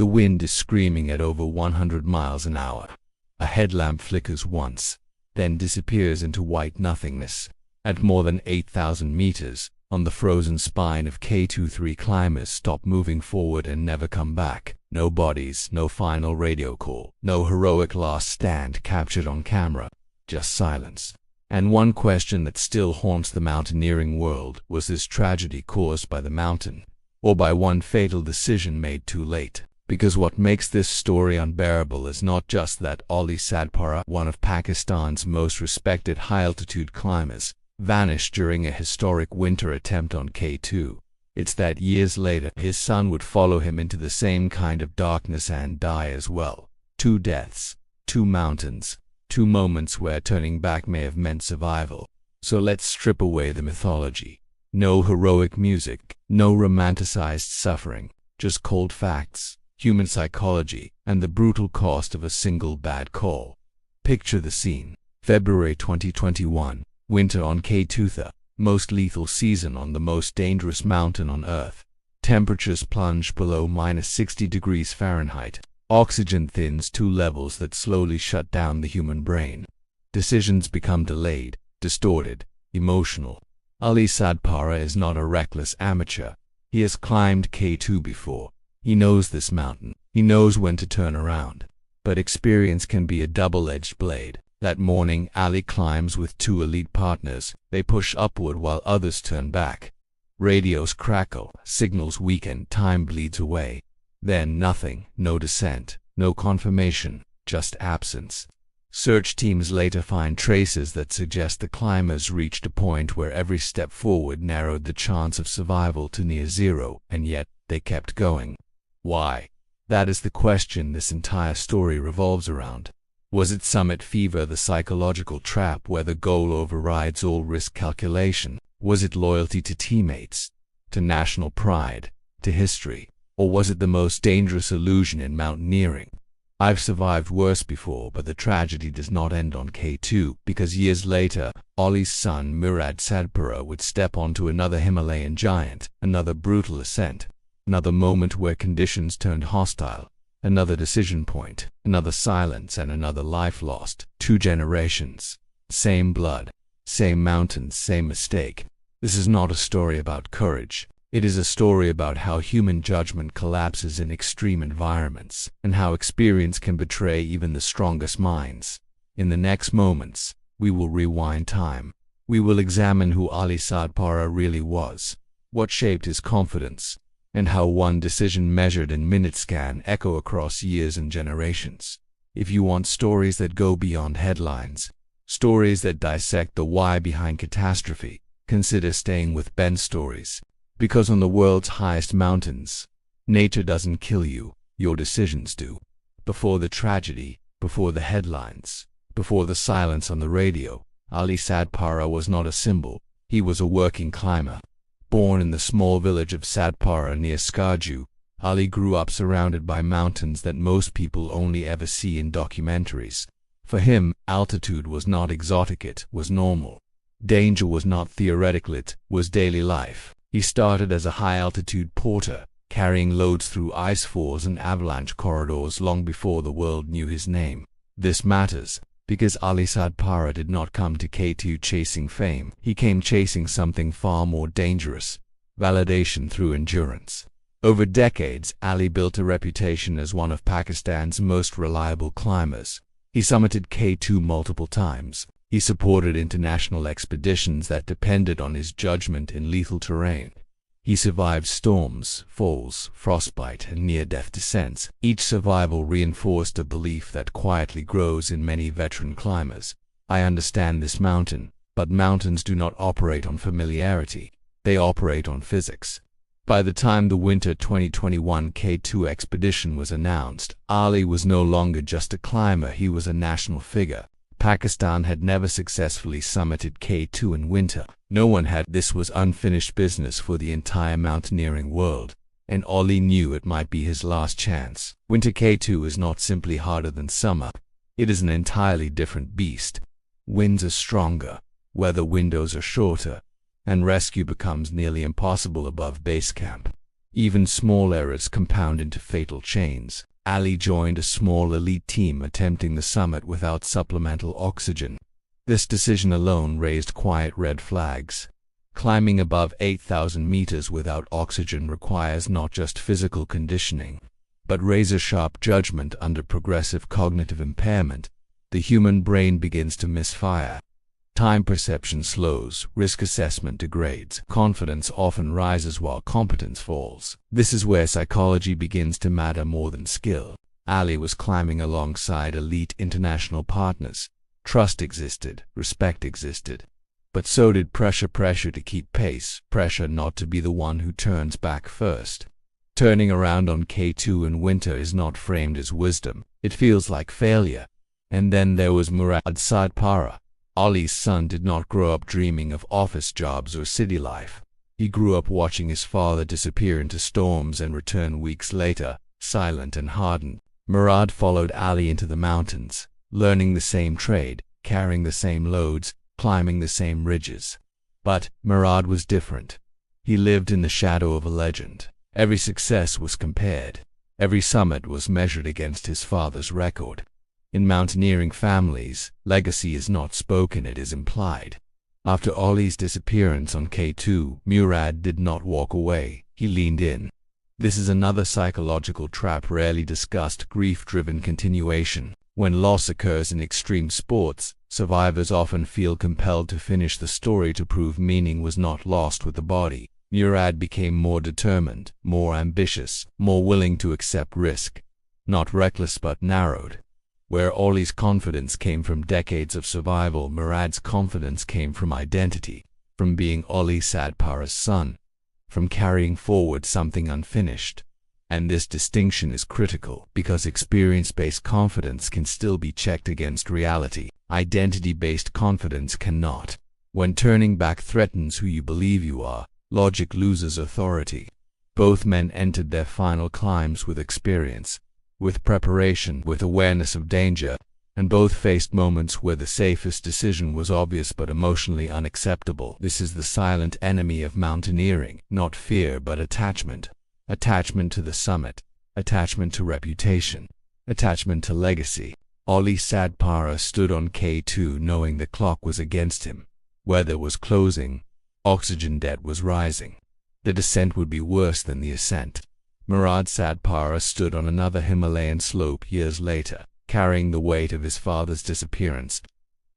The wind is screaming at over 100 miles an hour. A headlamp flickers once, then disappears into white nothingness. At more than 8,000 meters, on the frozen spine of K2, 3 climbers stop moving forward and never come back. No bodies, no final radio call, no heroic last stand captured on camera, just silence. And one question that still haunts the mountaineering world: was this tragedy caused by the mountain, or by one fatal decision made too late? Because what makes this story unbearable is not just that Ali Sadpara, one of Pakistan's most respected high-altitude climbers, vanished during a historic winter attempt on K2. It's that years later, his son would follow him into the same kind of darkness and die as well. 2 deaths, 2 mountains, 2 moments where turning back may have meant survival. So let's strip away the mythology. No heroic music, no romanticized suffering, just cold facts, human psychology, and the brutal cost of a single bad call. Picture the scene. February 2021. Winter on K2, the most lethal season on the most dangerous mountain on Earth. Temperatures plunge below -60 degrees Fahrenheit. Oxygen thins to levels that slowly shut down the human brain. Decisions become delayed, distorted, emotional. Ali Sadpara is not a reckless amateur. He has climbed K2 before. He knows this mountain. He knows when to turn around. But experience can be a double-edged blade. That morning, Ali climbs with 2 elite partners. They push upward while others turn back. Radios crackle, signals weaken, time bleeds away. Then nothing, no descent, no confirmation, just absence. Search teams later find traces that suggest the climbers reached a point where every step forward narrowed the chance of survival to near zero, and yet they kept going. Why? That is the question this entire story revolves around. Was it summit fever, the psychological trap where the goal overrides all risk calculation? Was it loyalty to teammates, to national pride, to history? Or was it the most dangerous illusion in mountaineering? I've survived worse before, but the tragedy does not end on K2, because years later, Ali's son Murad Sadpara would step onto another Himalayan giant, another brutal ascent, another moment where conditions turned hostile. Another decision point, another silence, and another life lost. 2 generations. Same blood, same mountains, same mistake. This is not a story about courage. It is a story about how human judgment collapses in extreme environments, and how experience can betray even the strongest minds. In the next moments, we will rewind time. We will examine who Ali Sadpara really was, what shaped his confidence, and how one decision measured in minutes can echo across years and generations. If you want stories that go beyond headlines, stories that dissect the why behind catastrophe, consider staying with Ben Stories. Because on the world's highest mountains, nature doesn't kill you, your decisions do. Before the tragedy, before the headlines, before the silence on the radio, Ali Sadpara was not a symbol. He was a working climber. Born in the small village of Sadpara near Skarju, Ali grew up surrounded by mountains that most people only ever see in documentaries. For him, altitude was not exotic, it was normal. Danger was not theoretical, it was daily life. He started as a high-altitude porter, carrying loads through icefalls and avalanche corridors long before the world knew his name. This matters, because Ali Sadpara did not come to K2 chasing fame. He came chasing something far more dangerous: validation through endurance. Over decades, Ali built a reputation as one of Pakistan's most reliable climbers. He summited K2 multiple times. He supported international expeditions that depended on his judgment in lethal terrain. He survived storms, falls, frostbite, and near-death descents. Each survival reinforced a belief that quietly grows in many veteran climbers. I understand this mountain, but mountains do not operate on familiarity. They operate on physics. By the time the winter 2021 K2 expedition was announced, Ali was no longer just a climber, he was a national figure. Pakistan had never successfully summited K2 in winter. No one had. This was unfinished business for the entire mountaineering world, and Ali knew it might be his last chance. Winter K2 is not simply harder than summer. It is an entirely different beast. Winds are stronger, weather windows are shorter, and rescue becomes nearly impossible above base camp. Even small errors compound into fatal chains. Ali joined a small elite team attempting the summit without supplemental oxygen. This decision alone raised quiet red flags. Climbing above 8,000 meters without oxygen requires not just physical conditioning, but razor-sharp judgment under progressive cognitive impairment. The human brain begins to misfire. Time perception slows, risk assessment degrades, confidence often rises while competence falls. This is where psychology begins to matter more than skill. Ali was climbing alongside elite international partners. Trust existed, respect existed. But so did pressure to keep pace, pressure not to be the one who turns back first. Turning around on K2 in winter is not framed as wisdom, it feels like failure. And then there was Murad Sadpara. Ali's son did not grow up dreaming of office jobs or city life. He grew up watching his father disappear into storms and return weeks later, silent and hardened. Murad followed Ali into the mountains, learning the same trade, carrying the same loads, climbing the same ridges. But Murad was different. He lived in the shadow of a legend. Every success was compared. Every summit was measured against his father's record. In mountaineering families, legacy is not spoken, it is implied. After Ali's disappearance on K2, Murad did not walk away, he leaned in. This is another psychological trap rarely discussed: grief-driven continuation. When loss occurs in extreme sports, survivors often feel compelled to finish the story to prove meaning was not lost with the body. Murad became more determined, more ambitious, more willing to accept risk. Not reckless but narrowed. Where Ali's confidence came from decades of survival, Murad's confidence came from identity, from being Ali Sadpara's son, from carrying forward something unfinished. And this distinction is critical, because experience-based confidence can still be checked against reality. Identity-based confidence cannot. When turning back threatens who you believe you are, logic loses authority. Both men entered their final climbs with experience, with preparation, with awareness of danger, and both faced moments where the safest decision was obvious but emotionally unacceptable. This is the silent enemy of mountaineering, not fear but attachment. Attachment to the summit, attachment to reputation, attachment to legacy. Ali Sadpara stood on K2 knowing the clock was against him. Weather was closing, oxygen debt was rising. The descent would be worse than the ascent. Murad Sadpara stood on another Himalayan slope years later, carrying the weight of his father's disappearance,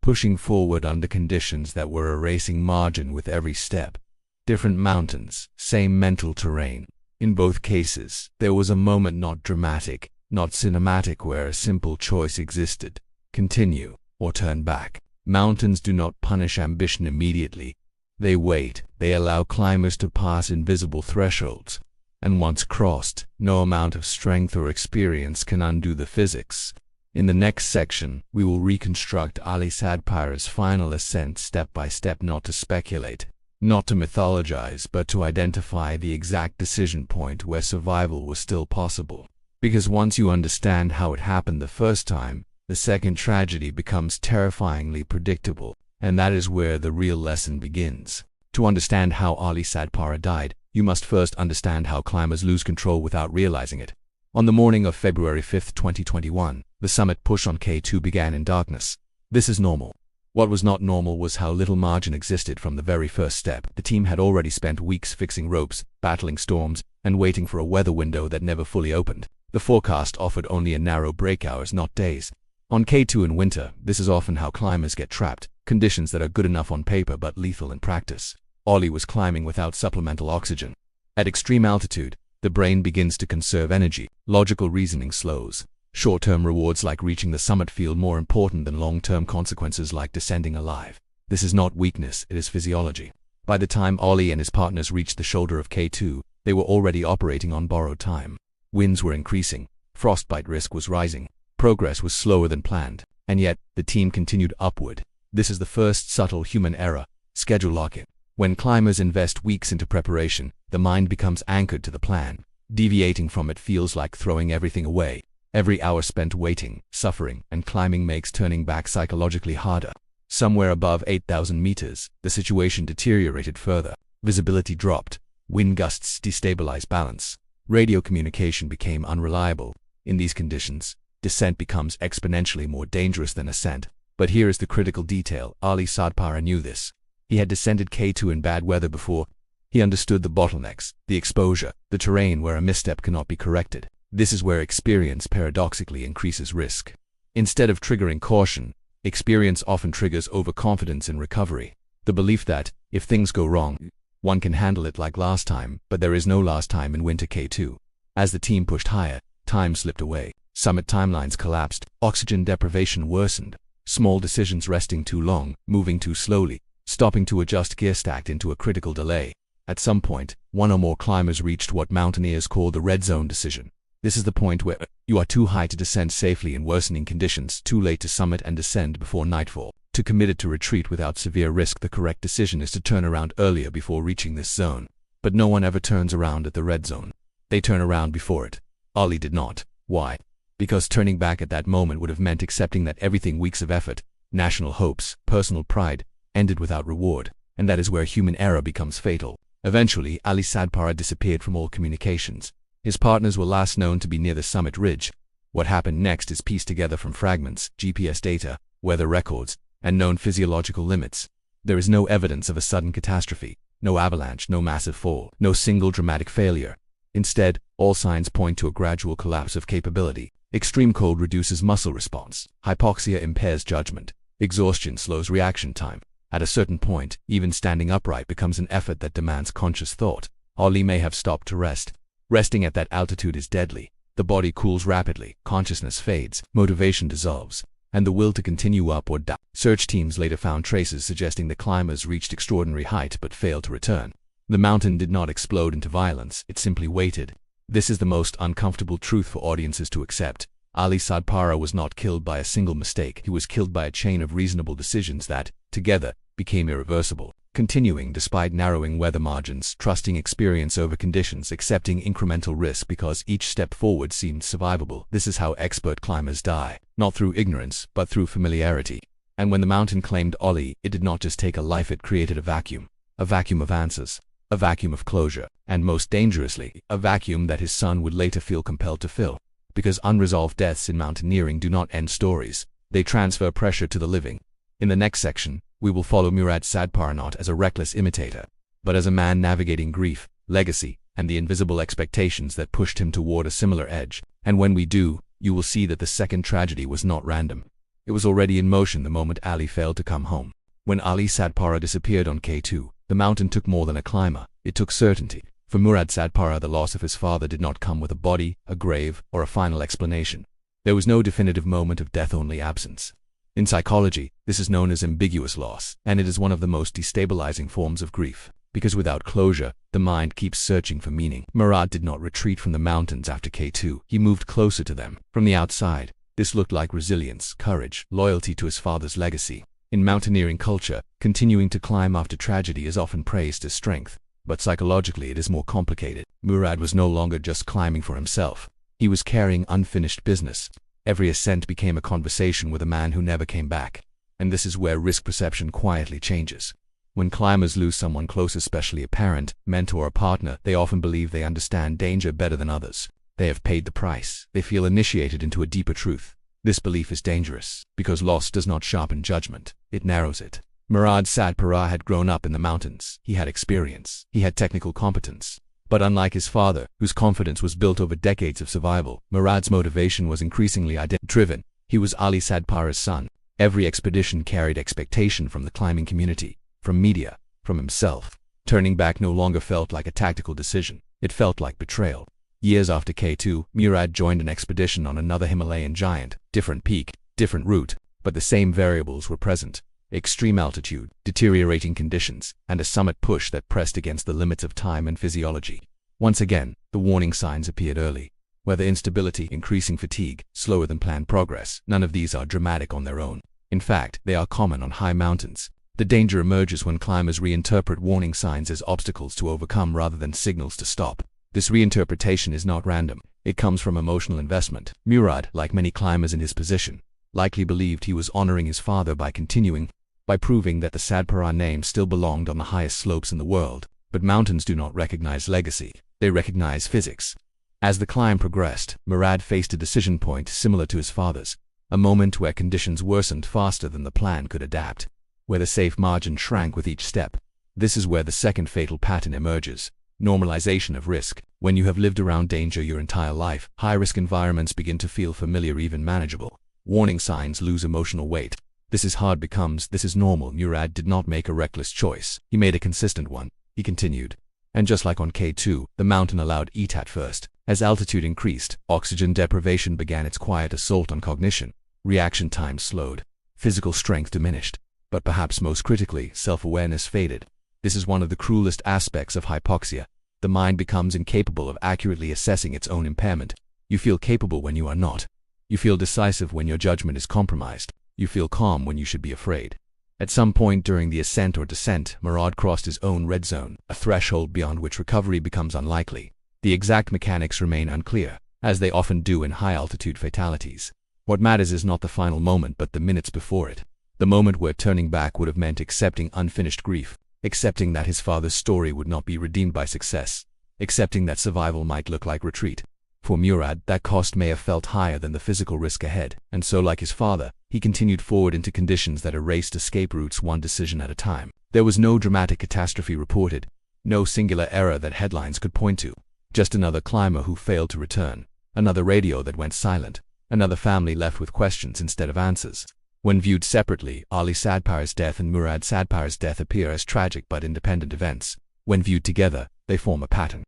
pushing forward under conditions that were erasing margin with every step. Different mountains, same mental terrain. In both cases, there was a moment not dramatic, not cinematic, where a simple choice existed: continue or turn back. Mountains do not punish ambition immediately. They wait, they allow climbers to pass invisible thresholds. And once crossed, no amount of strength or experience can undo the physics. In the next section, we will reconstruct Ali Sadpara's final ascent step by step, not to speculate, not to mythologize, but to identify the exact decision point where survival was still possible. Because once you understand how it happened the first time, the second tragedy becomes terrifyingly predictable, and that is where the real lesson begins. To understand how Ali Sadpara died, you must first understand how climbers lose control without realizing it. On the morning of February 5, 2021, the summit push on K2 began in darkness. This is normal. What was not normal was how little margin existed from the very first step. The team had already spent weeks fixing ropes, battling storms, and waiting for a weather window that never fully opened. The forecast offered only a narrow break hours, not days. On K2 in winter, this is often how climbers get trapped, conditions that are good enough on paper but lethal in practice. Ali was climbing without supplemental oxygen. At extreme altitude, the brain begins to conserve energy. Logical reasoning slows. Short-term rewards like reaching the summit feel more important than long-term consequences like descending alive. This is not weakness, it is physiology. By the time Ali and his partners reached the shoulder of K2, they were already operating on borrowed time. Winds were increasing. Frostbite risk was rising. Progress was slower than planned. And yet, the team continued upward. This is the first subtle human error: schedule lock-in. When climbers invest weeks into preparation, the mind becomes anchored to the plan. Deviating from it feels like throwing everything away. Every hour spent waiting, suffering, and climbing makes turning back psychologically harder. Somewhere above 8,000 meters, the situation deteriorated further. Visibility dropped. Wind gusts destabilize balance. Radio communication became unreliable. In these conditions, descent becomes exponentially more dangerous than ascent. But here is the critical detail. Ali Sadpara knew this. He had descended K2 in bad weather before. He understood the bottlenecks, the exposure, the terrain where a misstep cannot be corrected. This is where experience paradoxically increases risk. Instead of triggering caution, experience often triggers overconfidence in recovery. The belief that, if things go wrong, one can handle it like last time, but there is no last time in winter K2. As the team pushed higher, time slipped away. Summit timelines collapsed, oxygen deprivation worsened. Small decisions resting too long, moving too slowly, stopping to adjust gear stacked into a critical delay. At some point, one or more climbers reached what mountaineers call the red zone decision. This is the point where you are too high to descend safely in worsening conditions, too late to summit and descend before nightfall, too committed to retreat without severe risk. The correct decision is to turn around earlier before reaching this zone. But no one ever turns around at the red zone. They turn around before it. Ali did not. Why? Because turning back at that moment would have meant accepting that everything, weeks of effort, national hopes, personal pride, ended without reward, and that is where human error becomes fatal. Eventually, Ali Sadpara disappeared from all communications. His partners were last known to be near the summit ridge. What happened next is pieced together from fragments, GPS data, weather records, and known physiological limits. There is no evidence of a sudden catastrophe, no avalanche, no massive fall, no single dramatic failure. Instead, all signs point to a gradual collapse of capability. Extreme cold reduces muscle response. Hypoxia impairs judgment. Exhaustion slows reaction time. At a certain point, even standing upright becomes an effort that demands conscious thought. Ali may have stopped to rest. Resting at that altitude is deadly. The body cools rapidly, consciousness fades, motivation dissolves, and the will to continue up or down. Search teams later found traces suggesting the climbers reached extraordinary height but failed to return. The mountain did not explode into violence, it simply waited. This is the most uncomfortable truth for audiences to accept. Ali Sadpara was not killed by a single mistake. He was killed by a chain of reasonable decisions that, together, became irreversible. Continuing despite narrowing weather margins, trusting experience over conditions, accepting incremental risk because each step forward seemed survivable. This is how expert climbers die, not through ignorance, but through familiarity. And when the mountain claimed Ali, it did not just take a life, it created a vacuum of answers, a vacuum of closure, and most dangerously, a vacuum that his son would later feel compelled to fill. Because unresolved deaths in mountaineering do not end stories, they transfer pressure to the living. In the next section, we will follow Murad Sadpara not as a reckless imitator, but as a man navigating grief, legacy, and the invisible expectations that pushed him toward a similar edge. And when we do, you will see that the second tragedy was not random. It was already in motion the moment Ali failed to come home. When Ali Sadpara disappeared on K2, the mountain took more than a climber, it took certainty. For Murad Sadpara, the loss of his father did not come with a body, a grave, or a final explanation. There was no definitive moment of death, only absence. In psychology, this is known as ambiguous loss, and it is one of the most destabilizing forms of grief, because without closure, the mind keeps searching for meaning. Murad did not retreat from the mountains after K2, he moved closer to them. From the outside, this looked like resilience, courage, loyalty to his father's legacy. In mountaineering culture, continuing to climb after tragedy is often praised as strength, but psychologically it is more complicated. Murad was no longer just climbing for himself. He was carrying unfinished business. Every ascent became a conversation with a man who never came back. And this is where risk perception quietly changes. When climbers lose someone close, especially a parent, mentor, or partner, they often believe they understand danger better than others. They have paid the price. They feel initiated into a deeper truth. This belief is dangerous, because loss does not sharpen judgment, it narrows it. Murad Sadpara had grown up in the mountains. He had experience. He had technical competence. But unlike his father, whose confidence was built over decades of survival, Murad's motivation was increasingly identity-driven. He was Ali Sadpara's son. Every expedition carried expectation from the climbing community, from media, from himself. Turning back no longer felt like a tactical decision. It felt like betrayal. Years after K2, Murad joined an expedition on another Himalayan giant. Different peak, different route, but the same variables were present. Extreme altitude, deteriorating conditions, and a summit push that pressed against the limits of time and physiology. Once again, the warning signs appeared early. Weather instability, increasing fatigue, slower than planned progress. None of these are dramatic on their own. In fact, they are common on high mountains. The danger emerges when climbers reinterpret warning signs as obstacles to overcome rather than signals to stop. This reinterpretation is not random. It comes from emotional investment. Murad, like many climbers in his position, likely believed he was honoring his father by continuing, by proving that the Sadpara name still belonged on the highest slopes in the world. But mountains do not recognize legacy. They recognize physics. As the climb progressed, Murad faced a decision point similar to his father's, a moment where conditions worsened faster than the plan could adapt, where the safe margin shrank with each step. This is where the second fatal pattern emerges: normalization of risk. When you have lived around danger your entire life, high-risk environments begin to feel familiar, even manageable. Warning signs lose emotional weight. This is hard becomes, this is normal. Murad did not make a reckless choice. He made a consistent one. He continued. And just like on K2, the mountain allowed eat at first. As altitude increased, oxygen deprivation began its quiet assault on cognition. Reaction time slowed. Physical strength diminished. But perhaps most critically, self-awareness faded. This is one of the cruelest aspects of hypoxia. The mind becomes incapable of accurately assessing its own impairment. You feel capable when you are not. You feel decisive when your judgment is compromised. You feel calm when you should be afraid. At some point during the ascent or descent, Murad crossed his own red zone, a threshold beyond which recovery becomes unlikely. The exact mechanics remain unclear, as they often do in high-altitude fatalities. What matters is not the final moment but the minutes before it. The moment where turning back would have meant accepting unfinished grief, accepting that his father's story would not be redeemed by success, accepting that survival might look like retreat. For Murad, that cost may have felt higher than the physical risk ahead, and so, like his father, he continued forward into conditions that erased escape routes one decision at a time. There was no dramatic catastrophe reported, no singular error that headlines could point to, just another climber who failed to return, another radio that went silent, another family left with questions instead of answers. When viewed separately, Ali Sadpara's death and Murad Sadpara's death appear as tragic but independent events. When viewed together, they form a pattern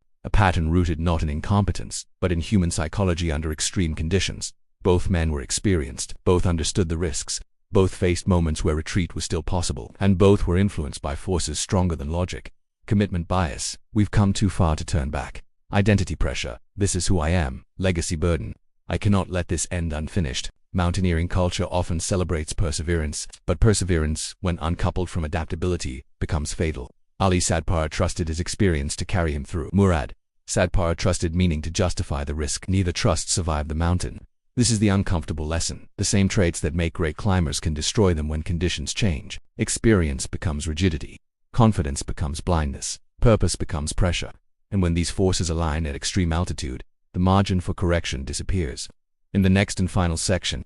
rooted not in incompetence, but in human psychology under extreme conditions. Both men were experienced, both understood the risks, both faced moments where retreat was still possible, and both were influenced by forces stronger than logic. Commitment bias: we've come too far to turn back. Identity pressure: this is who I am. Legacy burden: I cannot let this end unfinished. Mountaineering culture often celebrates perseverance, but perseverance, when uncoupled from adaptability, becomes fatal. Ali Sadpara trusted his experience to carry him through. Murad Sadpara trusted meaning to justify the risk. Neither trust survived the mountain. This is the uncomfortable lesson. The same traits that make great climbers can destroy them when conditions change. Experience becomes rigidity. Confidence becomes blindness. Purpose becomes pressure. And when these forces align at extreme altitude, the margin for correction disappears. In the next and final section,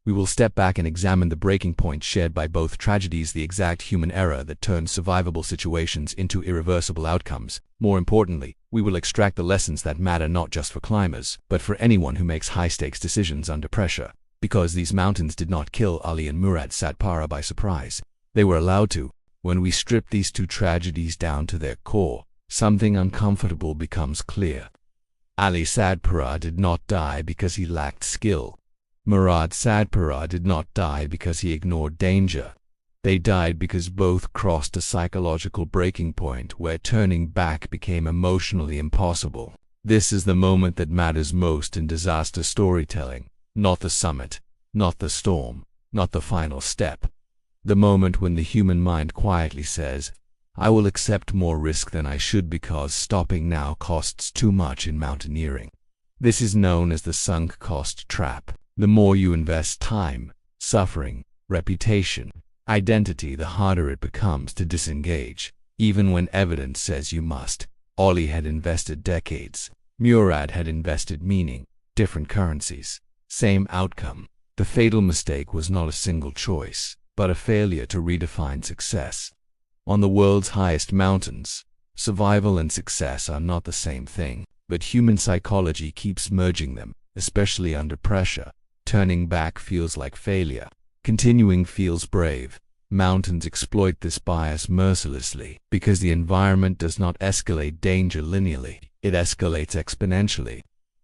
we will step back and examine the breaking point shared by both tragedies, the exact human error that turns survivable situations into irreversible outcomes. More importantly, we will extract the lessons that matter not just for climbers, but for anyone who makes high-stakes decisions under pressure. Because these mountains did not kill Ali and Murad Sadpara by surprise. They were allowed to. When we strip these two tragedies down to their core, something uncomfortable becomes clear. Ali Sadpara did not die because he lacked skill. Murad Sadpara did not die because he ignored danger. They died because both crossed a psychological breaking point where turning back became emotionally impossible. This is the moment that matters most in disaster storytelling. Not the summit, not the storm, not the final step. The moment when the human mind quietly says, I will accept more risk than I should because stopping now costs too much in mountaineering. This is known as the sunk cost trap. The more you invest time, suffering, reputation, identity, the harder it becomes to disengage, even when evidence says you must. Ali had invested decades. Murad had invested meaning. Different currencies, same outcome. The fatal mistake was not a single choice, but a failure to redefine success. On the world's highest mountains, survival and success are not the same thing, but human psychology keeps merging them, especially under pressure. Turning back feels like failure. Continuing feels brave. Mountains exploit this bias mercilessly because the environment does not escalate danger linearly. It escalates exponentially.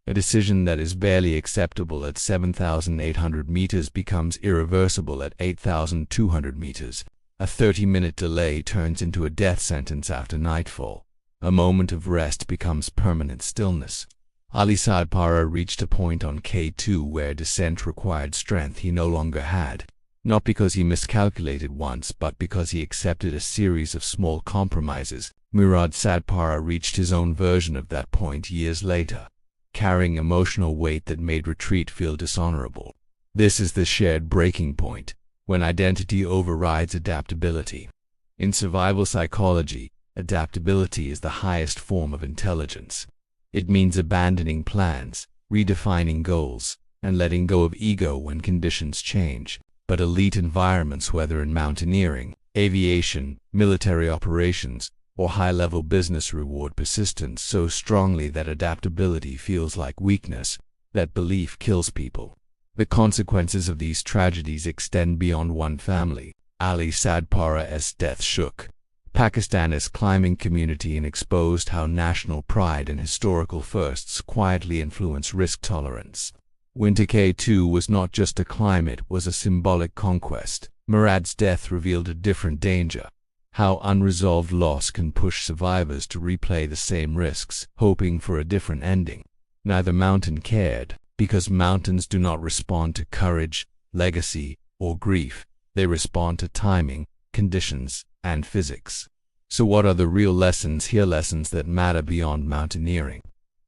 A decision that is barely acceptable at 7,800 meters becomes irreversible at 8,200 meters. A 30-minute delay turns into a death sentence after nightfall. A moment of rest becomes permanent stillness. Ali Sadpara reached a point on K2 where descent required strength he no longer had, not because he miscalculated once but because he accepted a series of small compromises. Murad Sadpara reached his own version of that point years later, carrying emotional weight that made retreat feel dishonorable. This is the shared breaking point, when identity overrides adaptability. In survival psychology, adaptability is the highest form of intelligence. It means abandoning plans, redefining goals, and letting go of ego when conditions change. But elite environments, whether in mountaineering, aviation, military operations, or high-level business, reward persistence so strongly that adaptability feels like weakness. That belief kills people. The consequences of these tragedies extend beyond one family. Ali Sadpara's death shook Pakistan's climbing community and exposed how national pride and historical firsts quietly influence risk tolerance. Winter K2 was not just a climb, it was a symbolic conquest. Murad's death revealed a different danger. How unresolved loss can push survivors to replay the same risks, hoping for a different ending. Neither mountain cared, because mountains do not respond to courage, legacy, or grief. They respond to timing, conditions, and physics. So what are the real lessons here? Lessons that matter beyond mountaineering.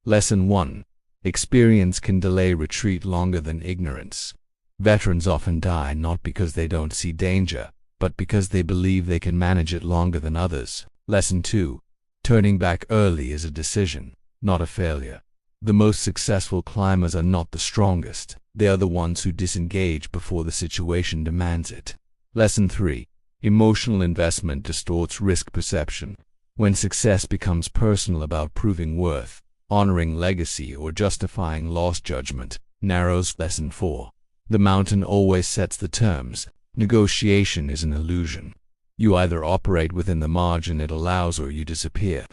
Lesson 1. Experience can delay retreat longer than ignorance. Veterans often die not because they don't see danger, but because they believe they can manage it longer than others. Lesson 2. Turning back early is a decision, not a failure. The most successful climbers are not the strongest. They are the ones who disengage before the situation demands it. Lesson 3. Emotional investment distorts risk perception. When success becomes personal, about proving worth, honoring legacy, or justifying loss, judgment narrows. Lesson 4. The mountain always sets the terms. Negotiation is an illusion. You either operate within the margin it allows or you disappear.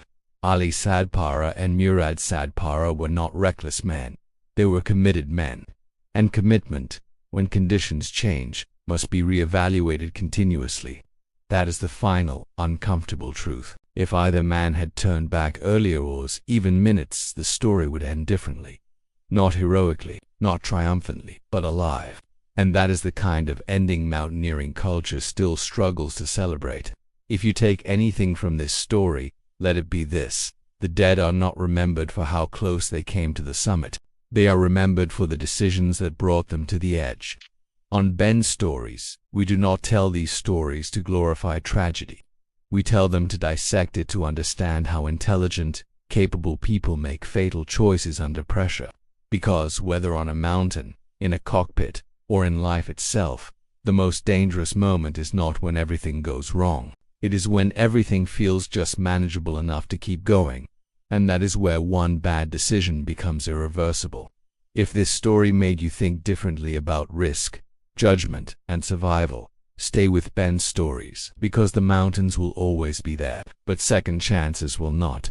Ali Sadpara and Murad Sadpara were not reckless men. They were committed men. And commitment, when conditions change, must be re-evaluated continuously. That is the final, uncomfortable truth. If either man had turned back earlier or even minutes, the story would end differently. Not heroically, not triumphantly, but alive. And that is the kind of ending mountaineering culture still struggles to celebrate. If you take anything from this story, let it be this: the dead are not remembered for how close they came to the summit. They are remembered for the decisions that brought them to the edge. On Ben Stories, we do not tell these stories to glorify tragedy. We tell them to dissect it, to understand how intelligent, capable people make fatal choices under pressure. Because whether on a mountain, in a cockpit, or in life itself, the most dangerous moment is not when everything goes wrong. It is when everything feels just manageable enough to keep going. And that is where one bad decision becomes irreversible. If this story made you think differently about risk, judgment, and survival, stay with Ben Stories, because the mountains will always be there, but second chances will not.